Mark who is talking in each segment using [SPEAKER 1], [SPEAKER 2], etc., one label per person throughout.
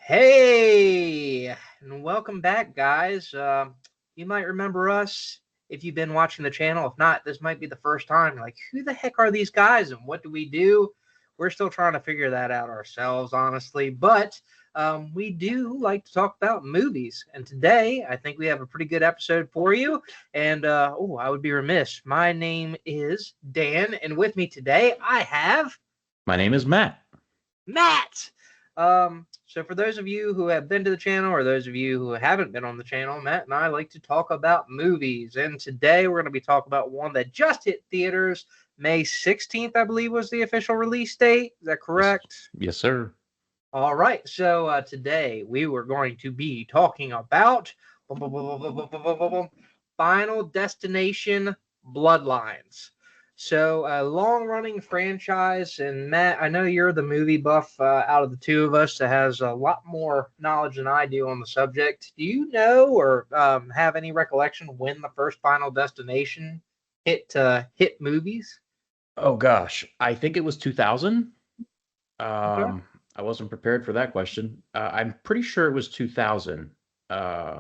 [SPEAKER 1] Hey, and welcome back, guys. You might remember us if you've been watching the channel. If not, this might be the first time. Like, who the heck are these guys and what do we do? We're still trying to figure that out ourselves, honestly. But we do like to talk about movies. And today, I think we have a pretty good episode for you. And, I would be remiss. My name is Dan, and with me today, I have
[SPEAKER 2] My name is Matt.
[SPEAKER 1] Matt. So for those of you who have been to the channel or those of you who haven't been on the channel, Matt and I like to talk about movies. And today we're going to be talking about one that just hit theaters. May 16th, I believe, was the official release date. Is that
[SPEAKER 2] Yes,
[SPEAKER 1] correct?
[SPEAKER 2] yes, sir.
[SPEAKER 1] All right. So today we were going to be talking about Final Destination Bloodlines. So, a long running franchise. And Matt, I know you're the movie buff out of the two of us that has a lot more knowledge than I do on the subject. Do you know or have any recollection when the first Final Destination hit movies?
[SPEAKER 2] Oh gosh, I think it was 2000.
[SPEAKER 1] Okay.
[SPEAKER 2] I wasn't prepared for that question. I'm pretty sure it was 2000. Uh,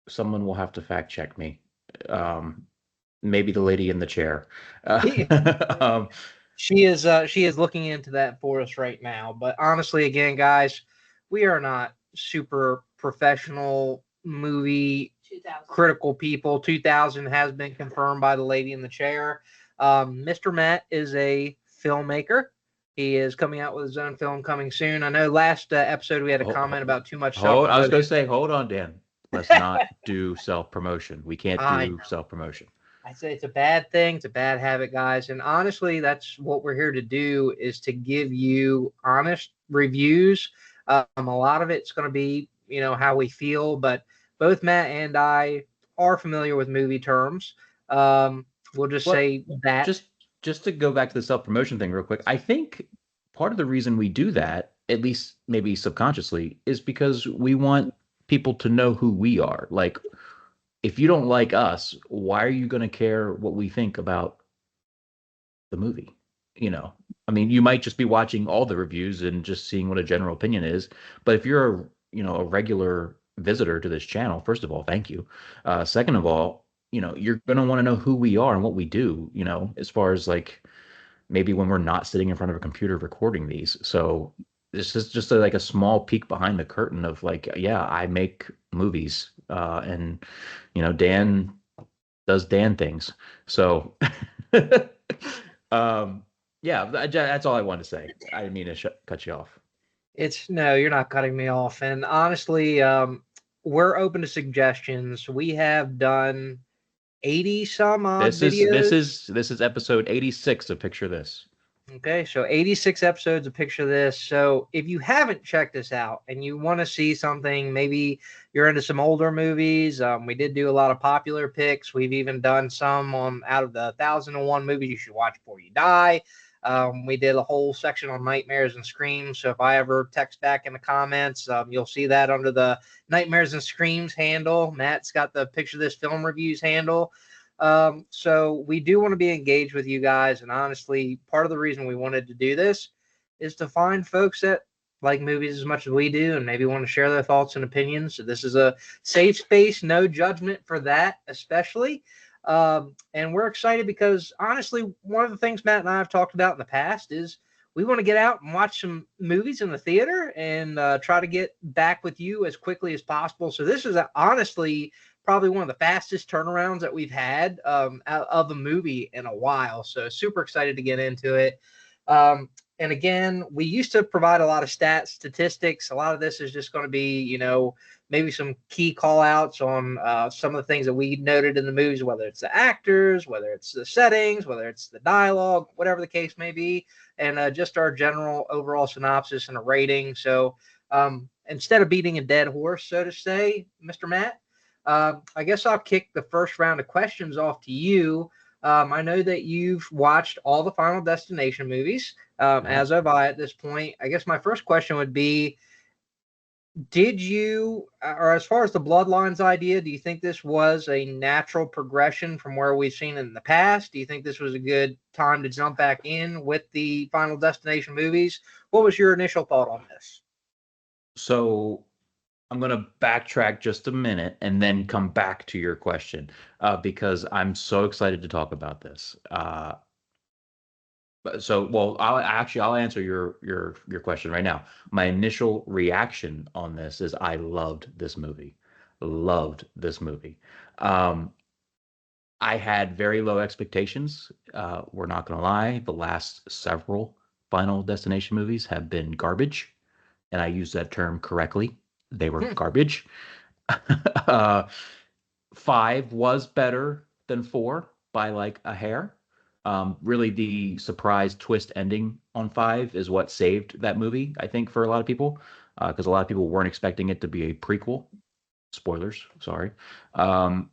[SPEAKER 2] Someone will have to fact check me. Um, Maybe the lady in the chair. Um,
[SPEAKER 1] She is looking into that for us right now. But honestly, again, guys, we are not super professional movie 2000 critical people. 2000 has been confirmed by the lady in the chair. Mr. Matt is a filmmaker. He is coming out with his own film coming soon. I know last episode we had a comment about too much self
[SPEAKER 2] I was going to
[SPEAKER 1] promotion.
[SPEAKER 2] say, hold on, Dan. Let's not do self promotion. We can't
[SPEAKER 1] I
[SPEAKER 2] do
[SPEAKER 1] know.
[SPEAKER 2] self promotion.
[SPEAKER 1] I say it's a bad thing. It's a bad habit, guys. And honestly, that's what we're here to do is to give you honest reviews. A lot of it's going to be, how we feel, but both Matt and I are familiar with movie terms. Um, we'll just
[SPEAKER 2] Well,
[SPEAKER 1] say that.
[SPEAKER 2] just just to go back to the self-promotion thing real quick, I think part of the reason we do that, at least maybe subconsciously, is because we want people to know who we are. Like, if you don't like us, why are you going to care what we think about the movie? You know, I mean, you might just be watching all the reviews and just seeing what a general opinion is. But if you're a regular visitor to this channel, first of all, thank you. Second of all, you're going to want to know who we are and what we do, as far as like maybe when we're not sitting in front of a computer recording these. So this is just like a small peek behind the curtain of like, yeah, I make movies, and Dan does Dan things. So, um, yeah, that's all I wanted to say. I didn't mean to cut you off.
[SPEAKER 1] It's no, you're not cutting me off. And honestly, we're open to suggestions. We have done 80 some odd videos.
[SPEAKER 2] This is episode 86 of Picture This.
[SPEAKER 1] Okay, so 86 episodes of Picture This. So if you haven't checked this out and you want to see something, maybe you're into some older movies. We did do a lot of popular picks. We've even done some on out of the 1001 movies you should watch before you die. We did a whole section on nightmares and screams. So if I ever text back in the comments, you'll see that under the nightmares and screams handle. Matt's got the Picture This film reviews handle. So we do want to be engaged with you guys. And honestly, part of the reason we wanted to do this is to find folks that like movies as much as we do and maybe want to share their thoughts and opinions. So this is a safe space, no judgment for that, especially. And we're excited because honestly, one of the things Matt and I have talked about in the past is we want to get out and watch some movies in the theater and try to get back with you as quickly as possible. So this is honestly probably one of the fastest turnarounds that we've had out of a movie in a while. So super excited to get into it. And again, we used to provide a lot of stats, statistics. A lot of this is just going to be, maybe some key call outs on some of the things that we noted in the movies, whether it's the actors, whether it's the settings, whether it's the dialogue, whatever the case may be, and just our general overall synopsis and a rating. So instead of beating a dead horse, so to say, Mr. Matt, I guess I'll kick the first round of questions off to you. I know that you've watched all the Final Destination movies,
[SPEAKER 2] Yeah.
[SPEAKER 1] as have I at this point. I guess my first question would be, did you, or as far as the Bloodlines idea, do you think this was a natural progression from where we've seen it in the past? Do you think this was a good time to jump back in with the Final Destination movies? What was your initial thought on this?
[SPEAKER 2] So I'm going to backtrack just a minute and then come back to your question because I'm so excited to talk about this. Well, I'll answer your question right now. My initial reaction on this is I loved this movie. Loved this movie. Um, I had very low expectations. We're not going to lie. The last several Final Destination movies have been garbage, and I use that term correctly. They were garbage. uh, Five was better than four by like a hair. Really, the surprise twist ending on five is what saved that movie, I think, for a lot of people, because a lot of people weren't expecting it to be a prequel. Spoilers, sorry. Um,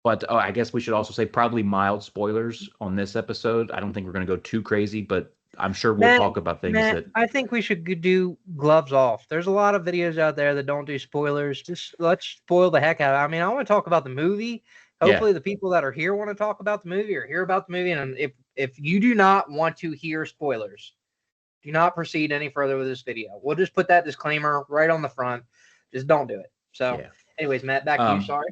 [SPEAKER 2] but I guess we should also say probably mild spoilers on this episode. I don't think we're going to go too crazy, but I'm sure we'll
[SPEAKER 1] Matt,
[SPEAKER 2] talk about things
[SPEAKER 1] Matt,
[SPEAKER 2] that,
[SPEAKER 1] I think we should do gloves off. There's a lot of videos out there that don't do spoilers. Just let's spoil the heck out of it. I mean, I want to talk about the movie.
[SPEAKER 2] yeah.
[SPEAKER 1] Hopefully, the people that are here want to talk about the movie or hear about the movie. And if you do not want to hear spoilers, do not proceed any further with this video. We'll just put that disclaimer right on the front. Just don't do it. So,
[SPEAKER 2] Yeah.
[SPEAKER 1] anyways, Matt, back to you.
[SPEAKER 2] Um,
[SPEAKER 1] Sorry.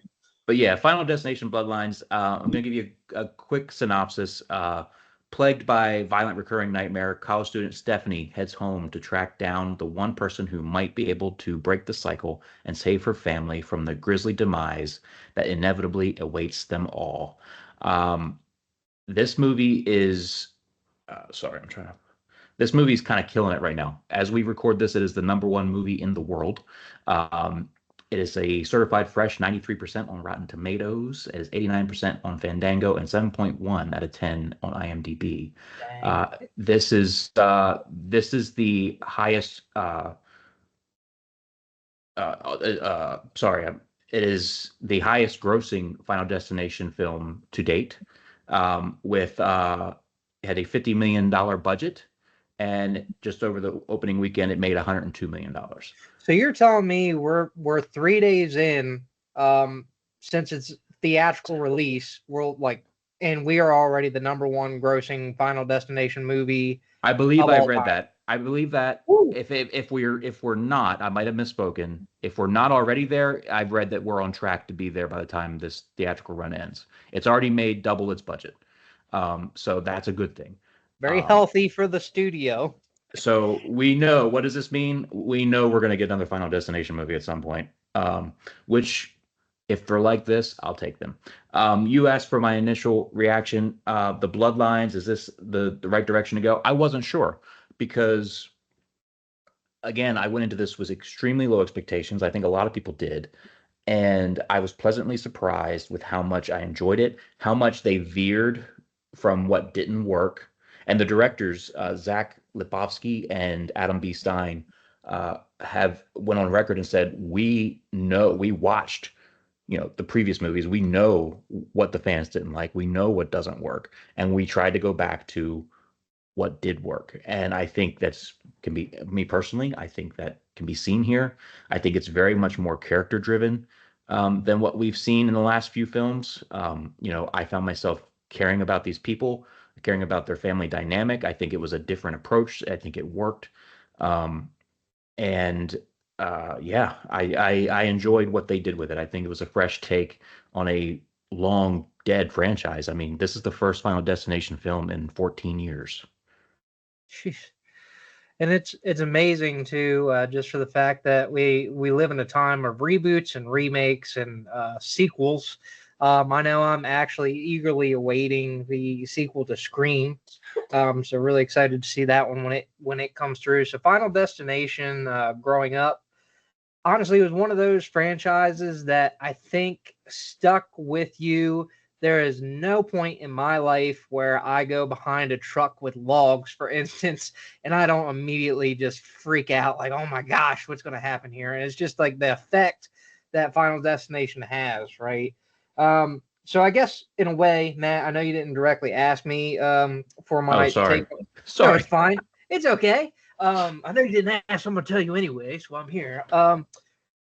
[SPEAKER 2] But yeah, Final Destination Bloodlines. I'm going to give you a quick synopsis. Plagued by violent recurring nightmare, college student Stephanie heads home to track down the one person who might be able to break the cycle and save her family from the grisly demise that inevitably awaits them all. Um, this movie is, sorry, I'm trying to. This movie's kind of killing it right now. As we record this, it is the number one movie in the world. Um, it is a certified fresh 93% on Rotten Tomatoes. It is 89% on Fandango and 7.1 out of 10 on IMDb.
[SPEAKER 1] Dang.
[SPEAKER 2] This is the highest. Sorry, it is the highest grossing Final Destination film to date. With it had a $50 million budget, and just over the opening weekend, it made $102 million.
[SPEAKER 1] So you're telling me we're 3 days in, since its theatrical release, and we are already the number one grossing Final Destination movie
[SPEAKER 2] I believe
[SPEAKER 1] of
[SPEAKER 2] I've
[SPEAKER 1] all
[SPEAKER 2] read
[SPEAKER 1] time.
[SPEAKER 2] that. I believe that
[SPEAKER 1] Woo.
[SPEAKER 2] if we're not, I might have misspoken. If we're not already there, I've read that we're on track to be there by the time this theatrical run ends. It's already made double its budget, so that's a good thing.
[SPEAKER 1] Very
[SPEAKER 2] Um,
[SPEAKER 1] healthy for the studio.
[SPEAKER 2] so we know, what does this mean? We know we're going to get another Final Destination movie at some point. Which, if they're like this, I'll take them. You asked for my initial reaction. The Bloodlines, is this the right direction to go? I wasn't sure because, again, I went into this with extremely low expectations. I think a lot of people did. And I was pleasantly surprised with how much I enjoyed it, how much they veered from what didn't work. And the directors, Zach Lipovsky and Adam B. Stein, have went on record and said, we know, we watched, the previous movies. We know what the fans didn't like. We know what doesn't work. And we tried to go back to what did work. And I think that's can be me personally. I think that can be seen here. I think it's very much more character driven than what we've seen in the last few films. I found myself caring about these people, caring about their family dynamic. I think it was a different approach. I think it worked. Um, and yeah, I enjoyed what they did with it. I think it was a fresh take on a long dead franchise. I mean, this is the first Final Destination film in 14 years.
[SPEAKER 1] Jeez. And it's amazing too, just for the fact that we live in a time of reboots and remakes and sequels. I know I'm actually eagerly awaiting the sequel to Scream, so really excited to see that one when it comes through. So Final Destination, growing up, honestly, it was one of those franchises that I think stuck with you. There is no point in my life where I go behind a truck with logs, for instance, and I don't immediately just freak out like, oh my gosh, what's going to happen here? And it's just like the effect that Final Destination has, right? So I guess in a way, Matt, I know you didn't directly ask me for
[SPEAKER 2] Oh,
[SPEAKER 1] my
[SPEAKER 2] sorry.
[SPEAKER 1] take. No,
[SPEAKER 2] Sorry.
[SPEAKER 1] it's fine. It's okay. I know you didn't ask. I'm going to tell you anyway, so I'm here.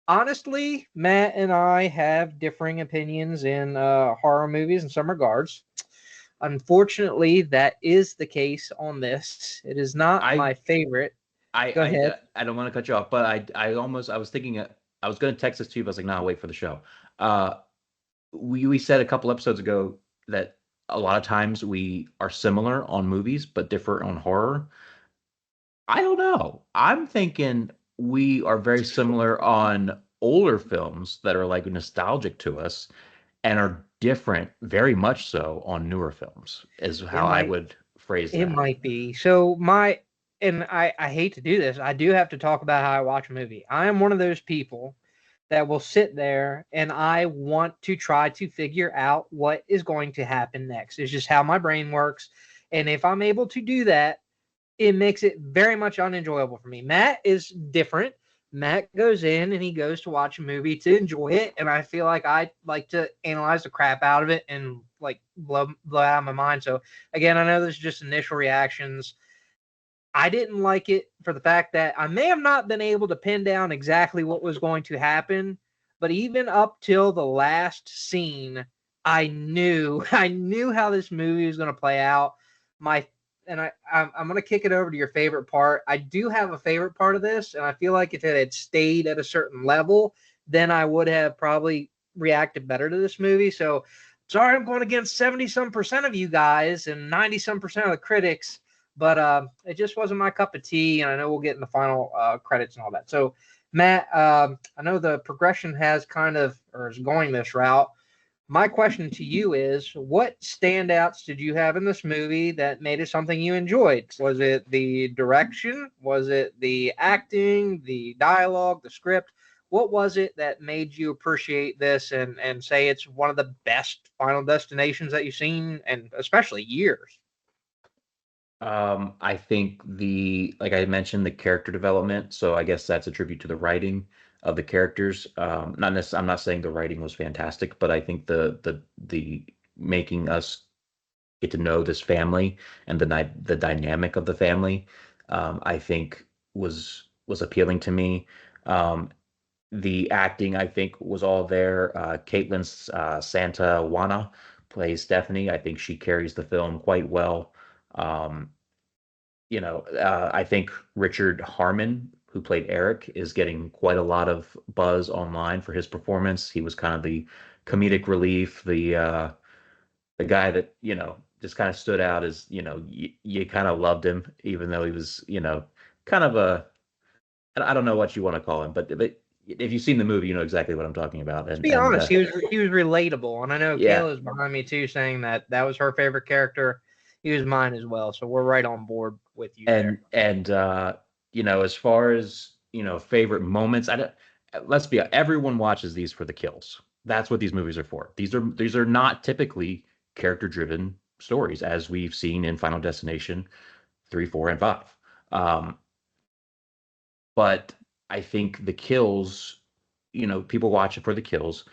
[SPEAKER 1] Honestly, Matt and I have differing opinions in horror movies in some regards. Unfortunately, that is the case on this. It is not
[SPEAKER 2] I
[SPEAKER 1] my favorite. Go ahead.
[SPEAKER 2] I don't want to cut you off, but I was thinking I was going to text this to you, but I was like, no, I'll wait for the show. Uh, we said a couple episodes ago that a lot of times we are similar on movies but differ on horror. I don't know. I'm thinking we are very similar on older films that are like nostalgic to us and are different, very much so, on newer films, is
[SPEAKER 1] It
[SPEAKER 2] how I
[SPEAKER 1] might
[SPEAKER 2] would phrase
[SPEAKER 1] it
[SPEAKER 2] that.
[SPEAKER 1] might be. So my and I hate to do this. I do have to talk about how I watch a movie. I am one of those people that will sit there and I want to try to figure out what is going to happen next. It's just how my brain works. And if I'm able to do that, it makes it very much unenjoyable for me. Matt is different. Matt goes in and he goes to watch a movie to enjoy it, and I feel like I like to analyze the crap out of it and like blow out of my mind. So again, I know this is just initial reactions. I didn't like it for the fact that I may have not been able to pin down exactly what was going to happen, but even up till the last scene, I knew I knew how this movie was going to play out. My and I'm going to kick it over to your favorite part. I do have a favorite part of this, and I feel like if it had stayed at a certain level, then I would have probably reacted better to this movie. So sorry, I'm going against 70 some percent of you guys and 90 some percent of the critics, but it just wasn't my cup of tea. And I know we'll get in the final credits and all that. So, Matt, I know the progression has kind of or is going this route. My question to you is, what standouts did you have in this movie that made it something you enjoyed? Was it the direction? Was it the acting, the dialogue, the script? What was it that made you appreciate this and say it's one of the best Final Destinations that you've seen, and especially years?
[SPEAKER 2] I think like I mentioned, the character development. So I guess that's a tribute to the writing of the characters. Not necessarily, I'm not saying the writing was fantastic, but I think the making us get to know this family and the dynamic of the family, I think was appealing to me. The acting, I think, was all there. Caitlin Santa Wana plays Stephanie. I think she carries the film quite well. Um, I think Richard Harmon, who played Eric, is getting quite a lot of buzz online for his performance. He was kind of the comedic relief, the guy that, just kind of stood out as, you kind of loved him, even though he was, kind of I don't know what you want to call him, but if you've seen the movie, you know exactly what I'm talking about.
[SPEAKER 1] Let's
[SPEAKER 2] And
[SPEAKER 1] be honest, he was relatable, and I know
[SPEAKER 2] yeah,
[SPEAKER 1] Kayla's behind me too, saying that that was her favorite character. He was mine as well, so we're right on board with you there.
[SPEAKER 2] and as far as favorite moments, I don't. Let's be everyone watches these for the kills. That's what these movies are for. These are not typically character driven stories as we've seen in Final Destination 3, 4, and 5. Um, but I think the kills, people watch it for the kills.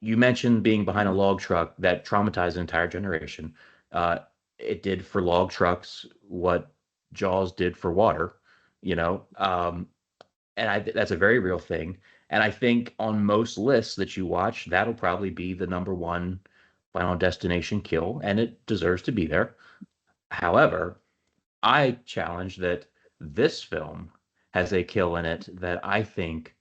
[SPEAKER 2] You mentioned being behind a log truck that traumatized an entire generation. Uh, it did for log trucks what Jaws did for water, and that's a very real thing. And I think on most lists that you watch, that'll probably be the number one Final Destination kill, and it deserves to be there. However, I challenge that this film has a kill in it that I think,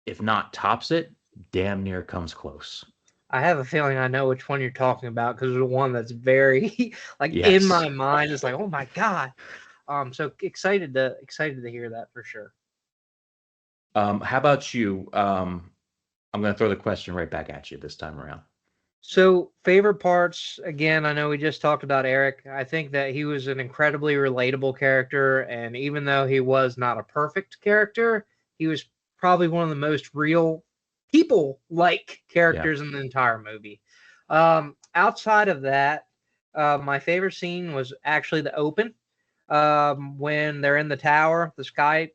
[SPEAKER 2] if not tops it, damn near comes close.
[SPEAKER 1] I have a feeling I know which one you're talking about because it's the one that's very like in
[SPEAKER 2] Yes.
[SPEAKER 1] my mind. It's like, oh my god. So excited to hear that for sure.
[SPEAKER 2] How about you? I'm going to throw the question right back at you this time around.
[SPEAKER 1] So, favorite parts, again, I know we just talked about Eric. I think that he was an incredibly relatable character. And even though he was not a perfect character, he was probably one of the most real people like
[SPEAKER 2] Yeah.
[SPEAKER 1] characters in the entire movie. Outside of that, my favorite scene was actually the open when they're in the tower, the sky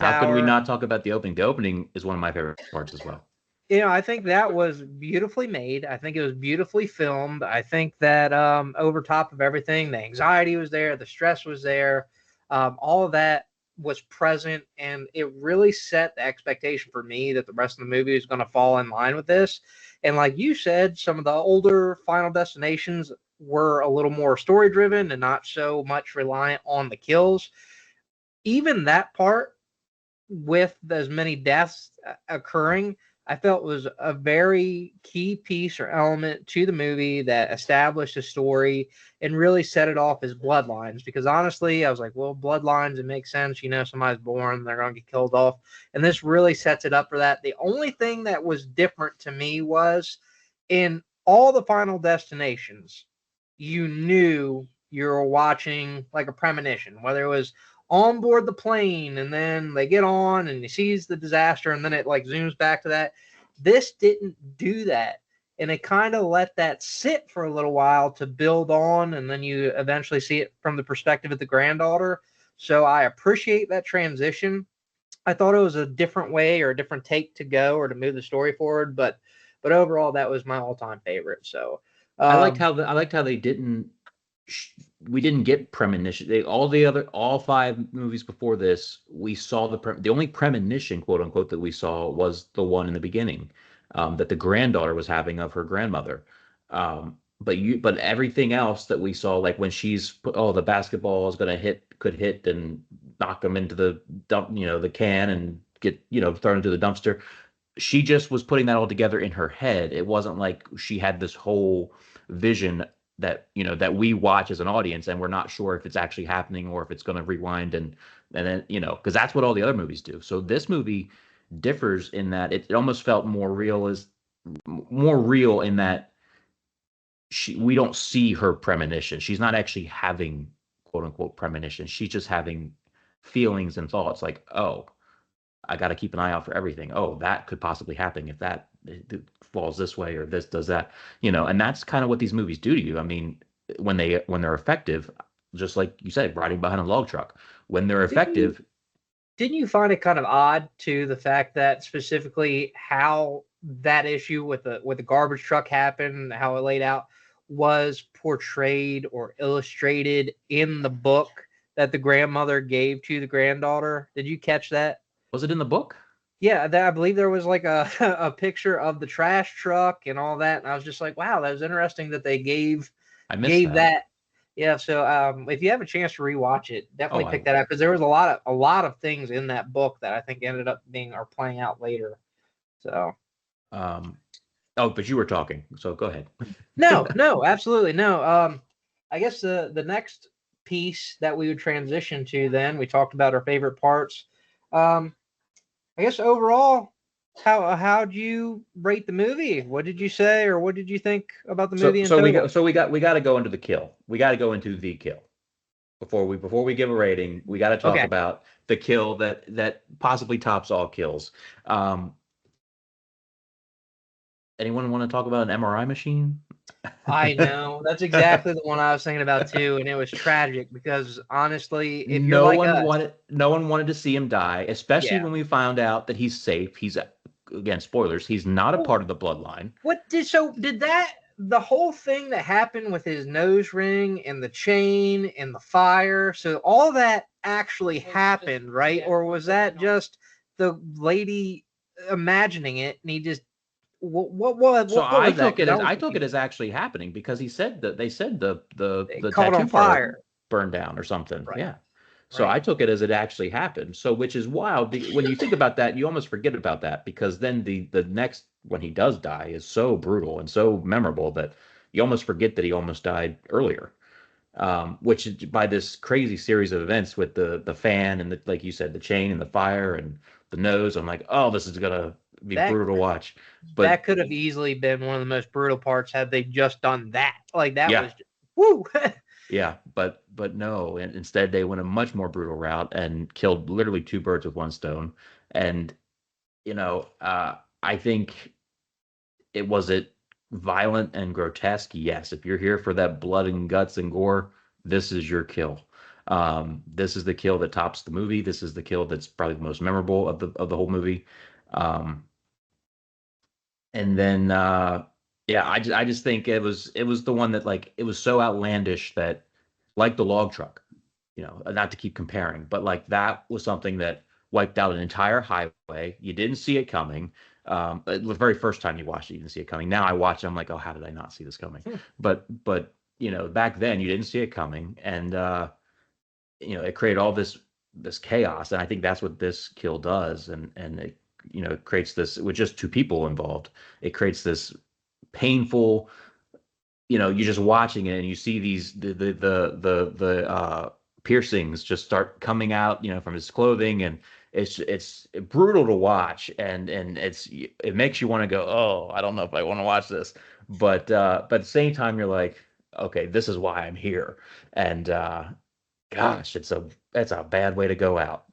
[SPEAKER 2] How could we
[SPEAKER 1] tower.
[SPEAKER 2] not talk about the opening? The opening is one of my favorite parts as well.
[SPEAKER 1] I think that was beautifully made. I think it was beautifully filmed. I think that over top of everything, the anxiety was there, the stress was there, all of that was present, and it really set the expectation for me that the rest of the movie is going to fall in line with this. And like you said, some of the older Final Destinations were a little more story driven and not so much reliant on the kills. Even that part, with as many deaths occurring, I felt was a very key piece or element to the movie that established a story and really set it off as Bloodlines. Because honestly, I was like, well, Bloodlines, it makes sense. Somebody's born, they're going to get killed off. And this really sets it up for that. The only thing that was different to me was in all the Final Destinations, you knew you were watching like a premonition, whether it was on board the plane and then they get on and he sees the disaster and then it like zooms back to that. This didn't do that. And it kind of let that sit for a little while to build on. And then you eventually see it from the perspective of the granddaughter. So I appreciate that transition. I thought it was a different way or a different take to go or to move the story forward. But overall, that was my all-time favorite. So
[SPEAKER 2] I liked how they didn't we didn't get premonition. All five movies before this, we saw the only premonition, quote unquote, that we saw was the one in the beginning, that the granddaughter was having of her grandmother. But everything else that we saw, like when the basketball is gonna could hit and knock them into the dump, the can and get, thrown into the dumpster. She just was putting that all together in her head. It wasn't like she had this whole vision that we watch as an audience, and we're not sure if it's actually happening or if it's going to rewind and then because that's what all the other movies do. So this movie differs in that it almost felt more real in that we don't see her premonition. She's not actually having quote unquote premonition. She's just having feelings and thoughts like, oh, I got to keep an eye out for everything. Oh, that could possibly happen if that falls this way or this does that, and that's kind of what these movies do to you. I mean, when they're effective, just like you said, riding behind a log truck, when they're effective.
[SPEAKER 1] Didn't you find it kind of odd to the fact that specifically how that issue with the garbage truck happened, how it laid out, was portrayed or illustrated in the book that the grandmother gave to the granddaughter? Did you catch that?
[SPEAKER 2] Was it in the book?
[SPEAKER 1] Yeah, I believe there was like a, a picture of the trash truck and all that, and I was just like, wow, that was interesting that they gave that. Yeah, so if you have a chance to rewatch it, definitely pick that up because there was a lot of things in that book that I think ended up being or playing out later. So,
[SPEAKER 2] but you were talking, so go ahead.
[SPEAKER 1] No, absolutely no. I guess the next piece that we would transition to, then we talked about our favorite parts. I guess overall, how'd you rate the movie? What did you say, or what did you think about the movie?
[SPEAKER 2] We got to go into the kill. We got to go into the kill before we give a rating. We got to talk about the kill that possibly tops all kills. Anyone want to talk about an MRI machine?
[SPEAKER 1] I know that's exactly the one I was thinking about too, and it was tragic because honestly, if
[SPEAKER 2] no one wanted to see him die, especially when we found out that he's safe. He's, again, spoilers, he's not a part of the bloodline.
[SPEAKER 1] Did that the whole thing that happened with his nose ring and the chain and the fire? So all that actually happened, right? Or was that just the lady imagining it and he just
[SPEAKER 2] I took it as actually happening because they said the tattoo
[SPEAKER 1] fire
[SPEAKER 2] burned down or something. Right. Yeah. So I took it as it actually happened. So, which is wild. When you think about that, you almost forget about that because then the next, when he does die, is so brutal and so memorable that you almost forget that he almost died earlier. Which is by this crazy series of events with the fan and like you said, the chain and the fire and the nose. I'm like, oh, this is gonna be brutal to watch.
[SPEAKER 1] But that could have easily been one of the most brutal parts had they just done that. Like that was just, woo.
[SPEAKER 2] Yeah, but no, and instead they went a much more brutal route and killed literally two birds with one stone. And I think was it violent and grotesque? Yes. If you're here for that blood and guts and gore, this is your kill. This is the kill that tops the movie. This is the kill that's probably the most memorable of the whole movie. And then I just think it was the one that, like, it was so outlandish that, like the log truck, not to keep comparing, but like that was something that wiped out an entire highway. You didn't see it coming. The very first time you watched it, you didn't see it coming. Now I watch it, I'm like, oh, how did I not see this coming? But back then you didn't see it coming, and it created all this chaos, and I think that's what this kill does, and it it creates this with just two people involved. It creates this painful, you're just watching it and you see these the piercings just start coming out, from his clothing, and it's brutal to watch, and it makes you want to go, oh, I don't know if I want to watch this, but at the same time you're like, okay, this is why I'm here, and gosh, it's a bad way to go out.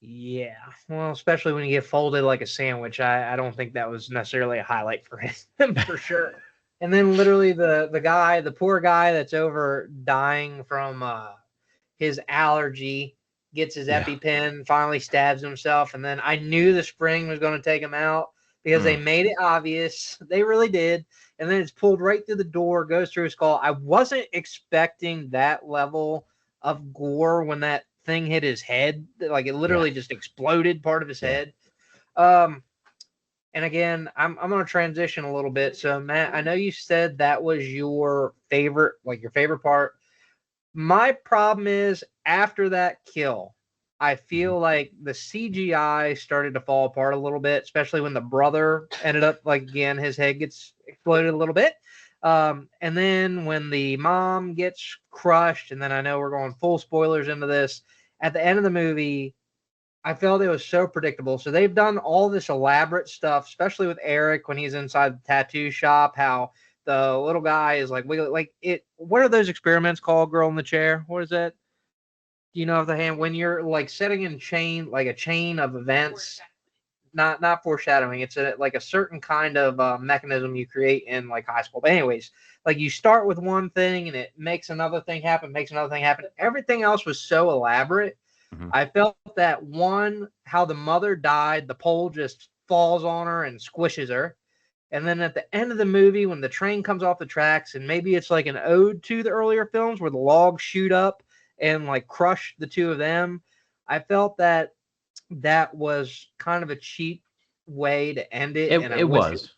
[SPEAKER 1] Yeah, well, especially when you get folded like a sandwich, I don't think that was necessarily a highlight for him for sure. And then literally the poor guy that's over dying from his allergy gets his
[SPEAKER 2] Yeah.
[SPEAKER 1] EpiPen, finally stabs himself, and then I knew the spring was going to take him out because they made it obvious. They really did. And then it's pulled right through the door, goes through his skull. I wasn't expecting that level of gore when that thing hit his head. Like it literally just exploded part of his head. And again, I'm going to transition a little bit. So Matt, I know you said that was your favorite, like your favorite part. My problem is after that kill, I feel like the CGI started to fall apart a little bit, especially when the brother ended up, like, again, his head gets exploded a little bit. And then when the mom gets crushed, and then I know we're going full spoilers into this, at the end of the movie, I felt it was so predictable. So they've done all this elaborate stuff, especially with Eric when he's inside the tattoo shop, how the little guy is like wiggling, like it. What are those experiments called? Girl in the chair. What is that? Do you know of the hand when you're like setting in chain, like a chain of events? Not foreshadowing. It's like a certain kind of mechanism you create in like high school. But anyways, like you start with one thing and it makes another thing happen, makes another thing happen. Everything else was so elaborate. I felt that one, how the mother died, the pole just falls on her and squishes her. And then at the end of the movie, when the train comes off the tracks, and maybe it's like an ode to the earlier films where the logs shoot up and like crush the two of them, I felt that that was kind of a cheap way to end it.
[SPEAKER 2] It
[SPEAKER 1] And I
[SPEAKER 2] it
[SPEAKER 1] wish
[SPEAKER 2] was.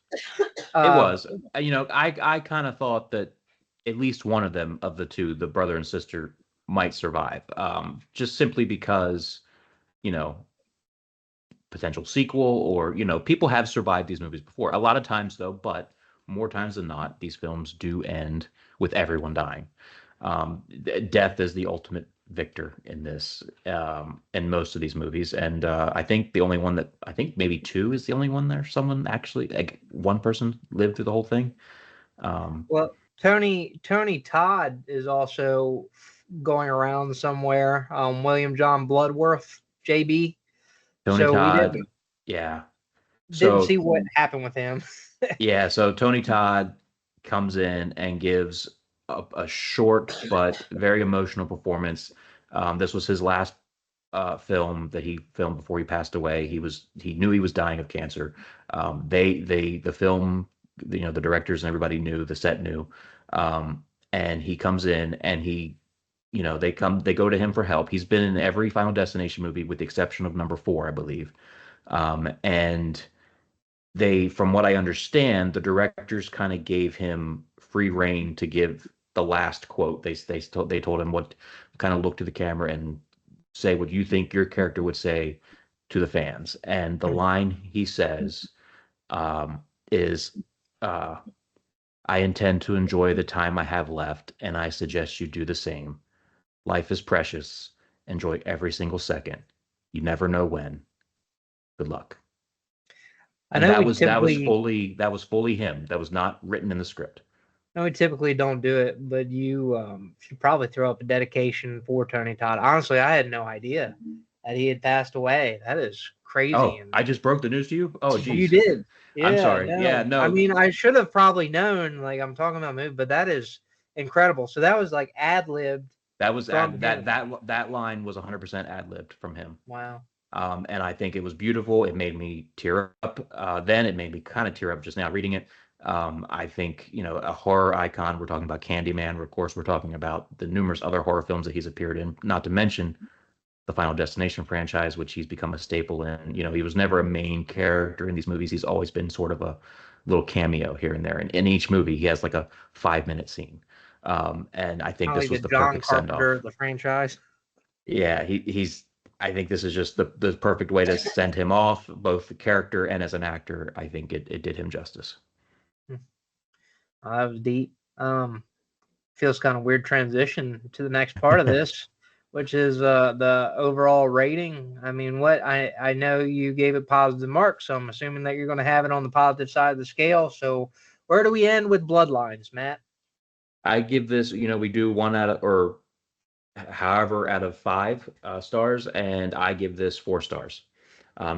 [SPEAKER 2] It was. I kind of thought that at least one of them, of the two, the brother and sister, might survive. Just simply because, you know, potential sequel, or, people have survived these movies before. A lot of times though, but more times than not, these films do end with everyone dying. Death is the ultimate victor in this, in most of these movies, and I think the only one that I think maybe two is the only one there someone actually, like, one person lived through the whole thing.
[SPEAKER 1] well, Tony Todd is also going around somewhere. William John Bloodworth, JB.
[SPEAKER 2] Tony
[SPEAKER 1] So we
[SPEAKER 2] Todd,
[SPEAKER 1] didn't
[SPEAKER 2] yeah.
[SPEAKER 1] didn't see
[SPEAKER 2] So
[SPEAKER 1] what happened with him.
[SPEAKER 2] yeah, so Tony Todd comes in and gives a short but very emotional performance. This was his last film that he filmed before he passed away. He knew he was dying of cancer. The film, the directors and everybody knew, the set knew, and he comes in and they go to him for help. He's been in every Final Destination movie with the exception of number four, I believe, and from what I understand, the directors kind of gave him free reign to give the last quote. They told him what, kind of look to the camera and say what you think your character would say to the fans. And the line he says, is, uh, "I intend to enjoy the time I have left, and I suggest you do the same. Life is precious. Enjoy every single second. You never know when. Good luck."
[SPEAKER 1] I
[SPEAKER 2] And
[SPEAKER 1] know
[SPEAKER 2] that
[SPEAKER 1] we
[SPEAKER 2] was that was
[SPEAKER 1] typically
[SPEAKER 2] fully that was fully him. That was not written in the script.
[SPEAKER 1] No, we typically don't do it, but you should probably throw up a dedication for Tony Todd. Honestly, I had no idea that he had passed away. That is crazy.
[SPEAKER 2] Oh,
[SPEAKER 1] And
[SPEAKER 2] I just broke the news to you? Oh,
[SPEAKER 1] you
[SPEAKER 2] geez.
[SPEAKER 1] did.
[SPEAKER 2] I'm
[SPEAKER 1] Yeah,
[SPEAKER 2] sorry. Yeah,
[SPEAKER 1] no. I
[SPEAKER 2] no,
[SPEAKER 1] mean, I should have probably known, like I'm talking about movie, but that is incredible. So that was like ad-libbed
[SPEAKER 2] that was
[SPEAKER 1] from him.
[SPEAKER 2] that line was 100% ad-libbed from him.
[SPEAKER 1] Wow.
[SPEAKER 2] And I think it was beautiful. It made me tear up. Then it made me kind of tear up just now reading it. I think, a horror icon. We're talking about Candyman. Of course, we're talking about the numerous other horror films that he's appeared in, not to mention the Final Destination franchise, which he's become a staple in. He was never a main character in these movies. He's always been sort of a little cameo here and there. And in each movie, he has like a 5-minute scene. And I think
[SPEAKER 1] Kind of
[SPEAKER 2] this
[SPEAKER 1] like
[SPEAKER 2] was
[SPEAKER 1] the
[SPEAKER 2] the
[SPEAKER 1] John
[SPEAKER 2] perfect send
[SPEAKER 1] Carpenter
[SPEAKER 2] off.
[SPEAKER 1] of the franchise.
[SPEAKER 2] Yeah, he's. I think this is just the perfect way to send him off, both the character and as an actor. I think it did him justice.
[SPEAKER 1] That was deep. Feels kind of weird transition to the next part of this, which is the overall rating. I mean, what I know you gave it positive marks, so I'm assuming that you're going to have it on the positive side of the scale. So where do we end with Bloodlines, Matt?
[SPEAKER 2] I give this, we do one out of, or however out of 5 stars, and I give this 4 stars.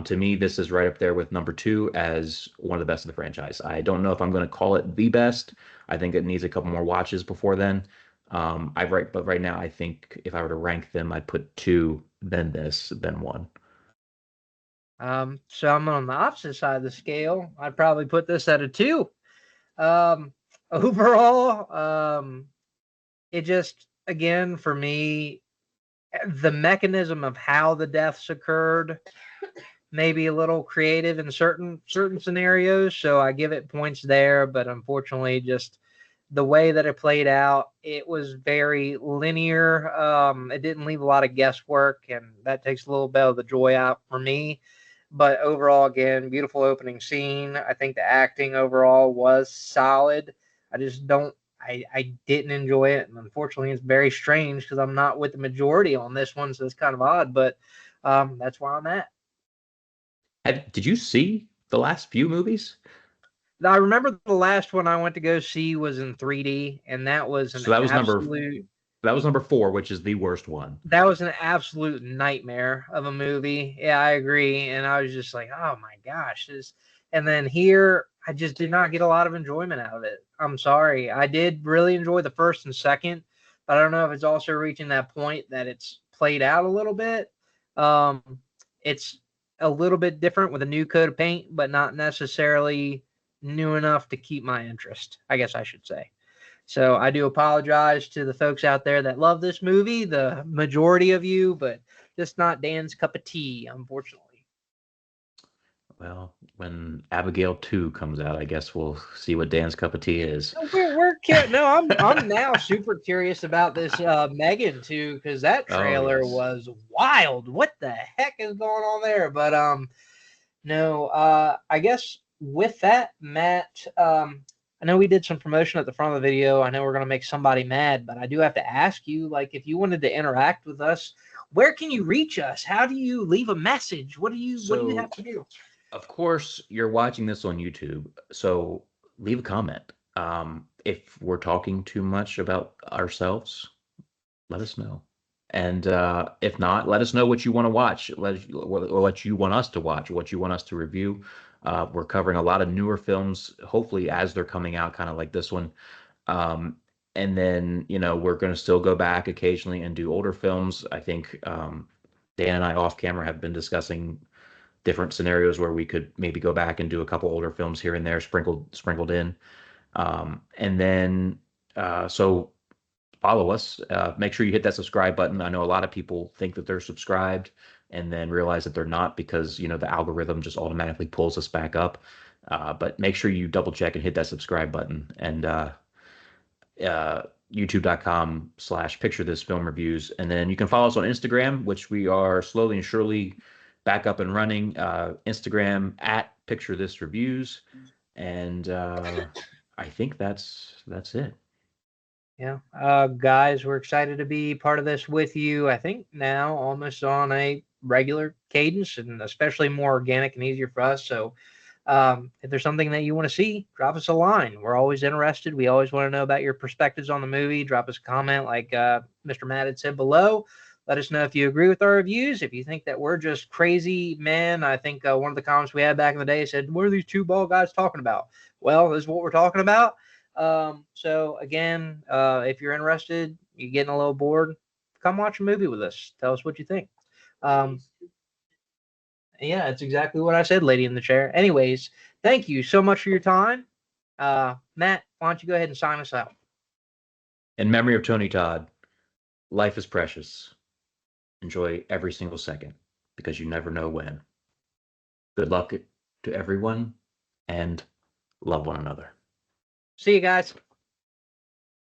[SPEAKER 2] To me, this is right up there with number 2 as one of the best of the franchise. I don't know if I'm going to call it the best. I think it needs a couple more watches before then. But right now, I think if I were to rank them, I'd put 2, then this, then 1.
[SPEAKER 1] So I'm on the opposite side of the scale. I'd probably put this at a 2. Um, Overall, it just, again, for me, the mechanism of how the deaths occurred maybe a little creative in certain scenarios, so I give it points there. But unfortunately, just the way that it played out, it was very linear. It didn't leave a lot of guesswork, and that takes a little bit of the joy out for me. But overall, again, beautiful opening scene. I think the acting overall was solid. I just don't. I didn't enjoy it, and unfortunately, it's very strange because I'm not with the majority on this one, so it's kind of odd. But that's where I'm at.
[SPEAKER 2] Did you see the last few movies?
[SPEAKER 1] I remember the last one I went to go see was in 3D, and that was an
[SPEAKER 2] So
[SPEAKER 1] absolute
[SPEAKER 2] number 4, which is the worst one.
[SPEAKER 1] nightmare of a movie. Yeah, I agree. And I was just like, oh my gosh. And then here, I just did not get a lot of enjoyment out of it. I'm sorry. I did really enjoy the first and second, but I don't know if it's also reaching that point that it's played out a little bit. Um, it's a little bit different with a new coat of paint, but not necessarily new enough to keep my interest, I guess I should say. So I do apologize to the folks out there that love this movie, the majority of you, but just not Dan's cup of tea, unfortunately.
[SPEAKER 2] Well, when Abigail 2 comes out, I guess we'll see what Dan's cup of tea is.
[SPEAKER 1] No, I'm now super curious about this Megan too, because that
[SPEAKER 2] Oh,
[SPEAKER 1] trailer
[SPEAKER 2] yes.
[SPEAKER 1] was wild. What the heck is going on there? But no, I guess with that, Matt, I know we did some promotion at the front of the video. I know we're going to make somebody mad, but I do have to ask you, like, if you wanted to interact with us, where can you reach us? How do you leave a message? What do you have
[SPEAKER 2] So,
[SPEAKER 1] to do?
[SPEAKER 2] of course, you're watching this on YouTube, so leave a comment. If we're talking too much about ourselves, let us know. And if not, let us know what you want to watch, what you want us to watch, what you want us to review. We're covering a lot of newer films, hopefully as they're coming out, kind of like this one. Um, and then, we're going to still go back occasionally and do older films. I think Dan and I off camera have been discussing different scenarios where we could maybe go back and do a couple older films here and there sprinkled in. And then so follow us. Make sure you hit that subscribe button. I know a lot of people think that they're subscribed and then realize that they're not because the algorithm just automatically pulls us back up. But make sure you double check and hit that subscribe button and uh, youtube.com/picture this film reviews. And then you can follow us on Instagram, which we are slowly and surely back up and running. Instagram at picture this reviews. And I think that's it.
[SPEAKER 1] Yeah. Guys, we're excited to be part of this with you. I think now almost on a regular cadence and especially more organic and easier for us. So if there's something that you want to see, drop us a line. We're always interested. We always want to know about your perspectives on the movie. Drop us a comment like Mr. Matt had said below. Let us know if you agree with our reviews. If you think that we're just crazy men, I think one of the comments we had back in the day said, what are these two bald guys talking about? Well, this is what we're talking about. So again, if you're interested, you're getting a little bored, come watch a movie with us. Tell us what you think. Um, yeah, it's exactly what I said, lady in the chair. Anyways, thank you so much for your time. Matt, why don't you go ahead and sign us out?
[SPEAKER 2] In memory of Tony Todd, life is precious. Enjoy every single second because you never know when. Good luck to everyone and Love one another.
[SPEAKER 1] See you guys.